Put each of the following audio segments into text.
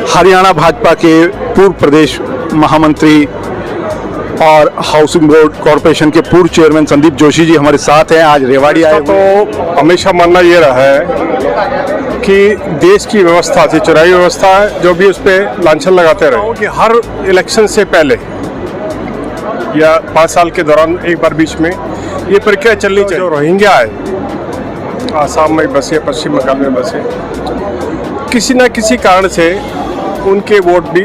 हरियाणा भाजपा के पूर्व प्रदेश महामंत्री और हाउसिंग बोर्ड कॉरपोरेशन के पूर्व चेयरमैन संदीप जोशी जी हमारे साथ हैं। आज रेवाड़ी आए। तो हमेशा मानना ये रहा है कि देश की व्यवस्था थी, चुनावी व्यवस्था है, जो भी उस पर लांछन लगाते रहे कि हर इलेक्शन से पहले या 5 साल के दौरान एक बार बीच में ये प्रक्रिया चलनी चाहिए। जो रोहिंग्या है, आसाम में बसे, पश्चिम बंगाल में बसे, किसी न किसी कारण से उनके वोट भी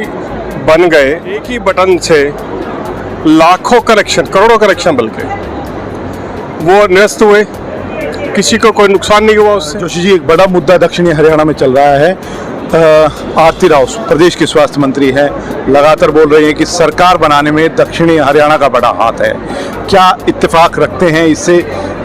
बन गए। एक ही बटन से लाखों कनेक्शन, करोड़ों कनेक्शन बल्कि वो निरस्त हुए, किसी को कोई नुकसान नहीं हुआ उससे। जोशी जी, एक बड़ा मुद्दा दक्षिणी हरियाणा में चल रहा है। आरती राव प्रदेश की स्वास्थ्य मंत्री है, लगातार बोल रही हैं कि सरकार बनाने में दक्षिणी हरियाणा का बड़ा हाथ है। क्या इत्तेफाक रखते हैं इससे,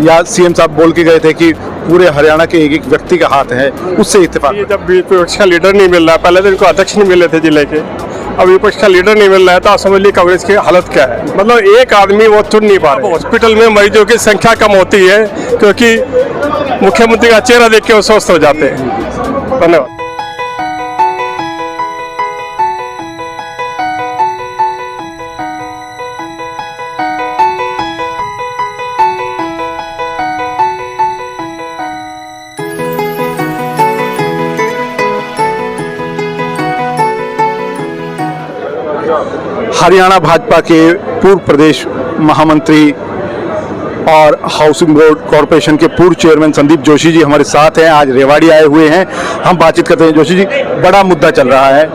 या सीएम साहब बोल के गए थे कि पूरे हरियाणा के एक एक व्यक्ति का हाथ है, उससे इत्तेफाक? ये जब विपक्ष का लीडर नहीं मिल रहा, पहले तो इनको अध्यक्ष नहीं मिले थे जिले के, अब विपक्ष का लीडर नहीं मिल रहा है, तो आप समझ लीजिए कांग्रेस की हालत क्या है। मतलब एक आदमी वो चुन नहीं पा रहे। हॉस्पिटल में मरीजों की संख्या कम होती है क्योंकि मुख्यमंत्री का चेहरा देख के वो स्वस्थ हो जाते हैं। धन्यवाद। हरियाणा भाजपा के पूर्व प्रदेश महामंत्री और हाउसिंग बोर्ड कॉरपोरेशन के पूर्व चेयरमैन संदीप जोशी जी हमारे साथ हैं। आज रेवाड़ी आए हुए हैं, हम बातचीत करते हैं। जोशी जी, बड़ा मुद्दा चल रहा है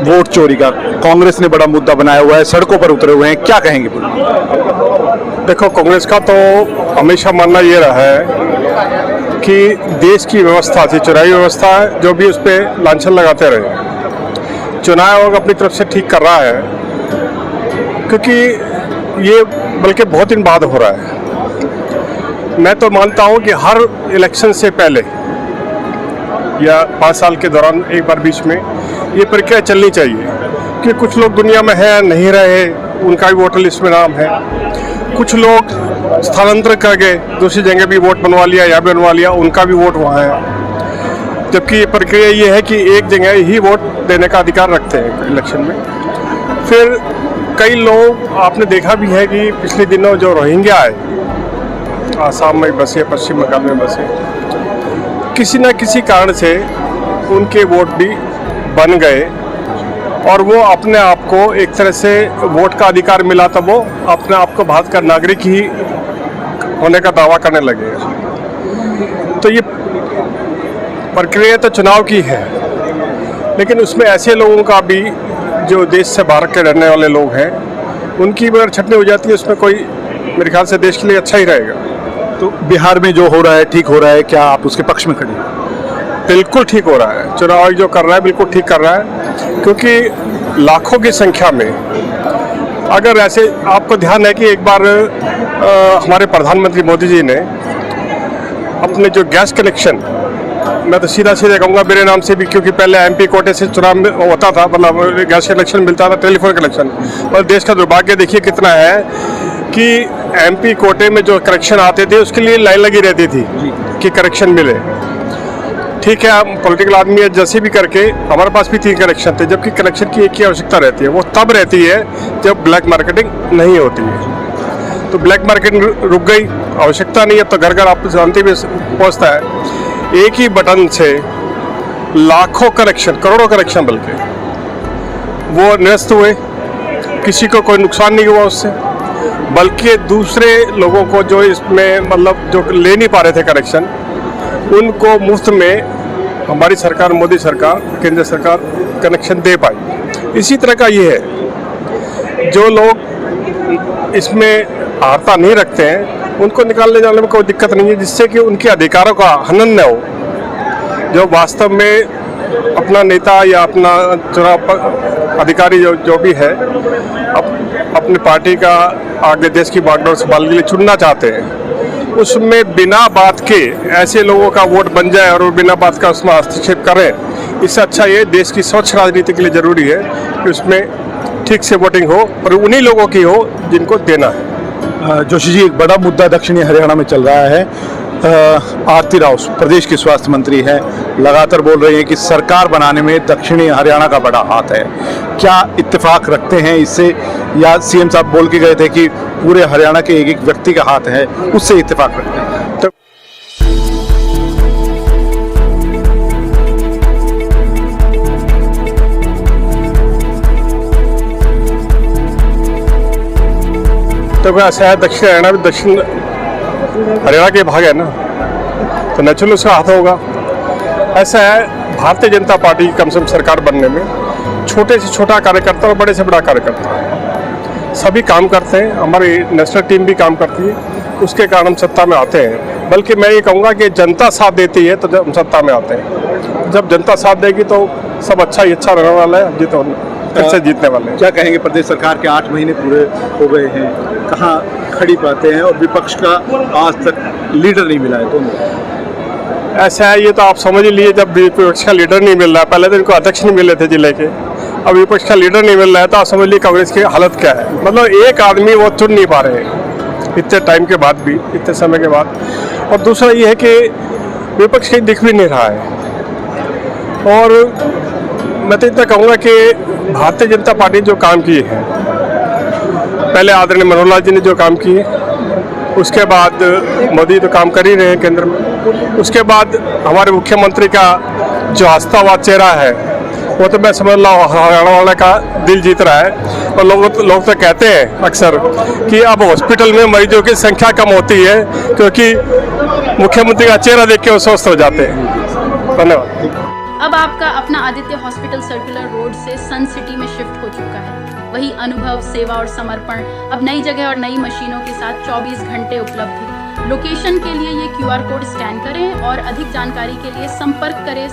वोट चोरी का, कांग्रेस ने बड़ा मुद्दा बनाया हुआ है, सड़कों पर उतरे हुए हैं, क्या कहेंगे? देखो, कांग्रेस का तो हमेशा मानना ये रहा है कि देश की व्यवस्था थी, चुनावी व्यवस्था है, जो भी उस पर लांछन लगाते रहे। चुनाव आयोग अपनी तरफ से ठीक कर रहा है, क्योंकि ये बल्कि बहुत दिन बाद हो रहा है। मैं तो मानता हूं कि हर इलेक्शन से पहले या 5 साल के दौरान एक बार बीच में ये प्रक्रिया चलनी चाहिए, कि कुछ लोग दुनिया में है नहीं रहे, उनका भी वोटर लिस्ट में नाम है, कुछ लोग स्थानांतरण कर गए, दूसरी जगह भी वोट बनवा लिया या भी बनवा लिया, उनका भी वोट वहाँ है। जबकि ये प्रक्रिया ये है कि एक जगह ही वोट देने का अधिकार रखते हैं इलेक्शन में। फिर कई लोग आपने देखा भी है कि पिछले दिनों जो रोहिंग्या है, आसाम में बसे, पश्चिम बंगाल में बसे, किसी न किसी कारण से उनके वोट भी बन गए और वो अपने आप को एक तरह से वोट का अधिकार मिला, तब वो अपने आप को भारत का नागरिक ही होने का दावा करने लगे। तो ये प्रक्रिया तो चुनाव की है, लेकिन उसमें ऐसे लोगों का भी जो देश से बाहर के रहने वाले लोग हैं, उनकी भी अगर छटनी हो जाती है, उसमें कोई मेरे ख्याल से देश के लिए अच्छा ही रहेगा। तो बिहार में जो हो रहा है ठीक हो रहा है, क्या आप उसके पक्ष में खड़े हैं? बिल्कुल ठीक हो रहा है, चुनाव आयोग जो कर रहा है बिल्कुल ठीक कर रहा है, क्योंकि लाखों की संख्या में अगर ऐसे, आपको ध्यान है कि एक बार हमारे प्रधानमंत्री मोदी जी ने अपने जो गैस कनेक्शन, मैं तो सीधा कहूँगा मेरे नाम से भी, क्योंकि पहले एमपी कोटे से चुनाव होता था, मतलब गैस कनेक्शन मिलता था, टेलीफोन कनेक्शन। और देश का दुर्भाग्य देखिए कितना है कि एमपी कोटे में जो कनेक्शन आते थे उसके लिए लाइन लगी रहती थी कि कनेक्शन मिले। ठीक है, हम पॉलिटिकल आदमी है, जैसे भी करके हमारे पास भी 3 कनेक्शन थे, जबकि कनेक्शन की एक ही आवश्यकता रहती है, वो तब रहती है जब ब्लैक मार्केटिंग नहीं होती है। तो ब्लैक मार्केटिंग रुक गई, आवश्यकता नहीं है, तो घर घर आप जानते भी पहुँचता है। एक ही बटन से लाखों कनेक्शन, करोड़ों कनेक्शन बल्कि वो निरस्त हुए, किसी को कोई नुकसान नहीं हुआ उससे, बल्कि दूसरे लोगों को जो इसमें मतलब जो ले नहीं पा रहे थे कनेक्शन, उनको मुफ्त में हमारी सरकार, मोदी सरकार, केंद्र सरकार कनेक्शन दे पाई। इसी तरह का ये है, जो लोग इसमें आर्ता नहीं रखते हैं उनको निकालने जाने में कोई दिक्कत नहीं है, जिससे कि उनके अधिकारों का हनन न हो। जो वास्तव में अपना नेता या अपना चुनाव अधिकारी जो भी है, अपनी पार्टी का आगे देश की बागडोर संभालने के लिए चुनना चाहते हैं, उसमें बिना बात के ऐसे लोगों का वोट बन जाए और वो बिना बात का उसमें हस्तक्षेप करें, इससे अच्छा ये देश की स्वच्छ राजनीति के लिए ज़रूरी है कि उसमें ठीक से वोटिंग हो और उन्हीं लोगों की हो जिनको देना है। जोशी जी, एक बड़ा मुद्दा दक्षिणी हरियाणा में चल रहा है। आरती राव प्रदेश की स्वास्थ्य मंत्री है, लगातार बोल रही हैं कि सरकार बनाने में दक्षिणी हरियाणा का बड़ा हाथ है। क्या इत्तेफाक रखते हैं इससे, या सीएम साहब बोल के गए थे कि पूरे हरियाणा के एक एक व्यक्ति का हाथ है, उससे इत्तेफाक रखते हैं? तो तो ऐसा है, दक्षिण हरियाणा भी दक्षिण हरियाणा के भाग है ना, तो नेचुरल उसका हाथ होगा। ऐसा है, भारतीय जनता पार्टी की कम से कम सरकार बनने में छोटे से छोटा कार्यकर्ता और बड़े से बड़ा कार्यकर्ता सभी काम करते हैं। हमारी नेशनल टीम भी काम करती है, उसके कारण हम सत्ता में आते हैं। बल्कि मैं ये कहूँगा कि जनता साथ देती है तो जब हम सत्ता में आते हैं। जब जनता साथ देगी तो सब अच्छा ही अच्छा रहने वाला है, फिर से जीतने वाले हैं। क्या कहेंगे, प्रदेश सरकार के 8 महीने पूरे हो गए हैं, कहाँ खड़ी पाते हैं, और विपक्ष का आज तक लीडर नहीं मिला है दोनों? ऐसा है, ये तो आप समझ ही लिए, जब विपक्ष का लीडर नहीं मिल रहा है, पहले तो इनको अध्यक्ष नहीं मिले थे जिले के, अब विपक्ष का लीडर नहीं मिल रहा है, तो आप समझ लीजिए कांग्रेस की हालत क्या है। मतलब एक आदमी वो चुन नहीं पा रहे हैं इतने टाइम के बाद भी, इतने समय के बाद। और दूसरा ये है कि विपक्ष कहीं दिख भी नहीं रहा है। और मैं तो इतना कहूँगा कि भारतीय जनता पार्टी जो काम किए हैं, पहले आदरणीय मनोहर लाल जी ने जो काम किए, उसके बाद मोदी तो काम कर ही रहे हैं केंद्र में, उसके बाद हमारे मुख्यमंत्री का जो आस्थावान चेहरा है, वो तो मैं समझ रहा हूँ हरियाणा वाले का दिल जीत रहा है। और लोग तो कहते हैं अक्सर कि अब हॉस्पिटल में मरीजों की संख्या कम होती है क्योंकि मुख्यमंत्री का चेहरा देख के वो स्वस्थ हो जाते हैं। धन्यवाद। अब आपका अपना आदित्य हॉस्पिटल सर्कुलर रोड से सन सिटी में शिफ्ट हो चुका है। वही अनुभव, सेवा और समर्पण अब नई जगह और नई मशीनों के साथ 24 घंटे उपलब्ध है। लोकेशन के लिए ये QR कोड स्कैन करें और अधिक जानकारी के लिए संपर्क करें।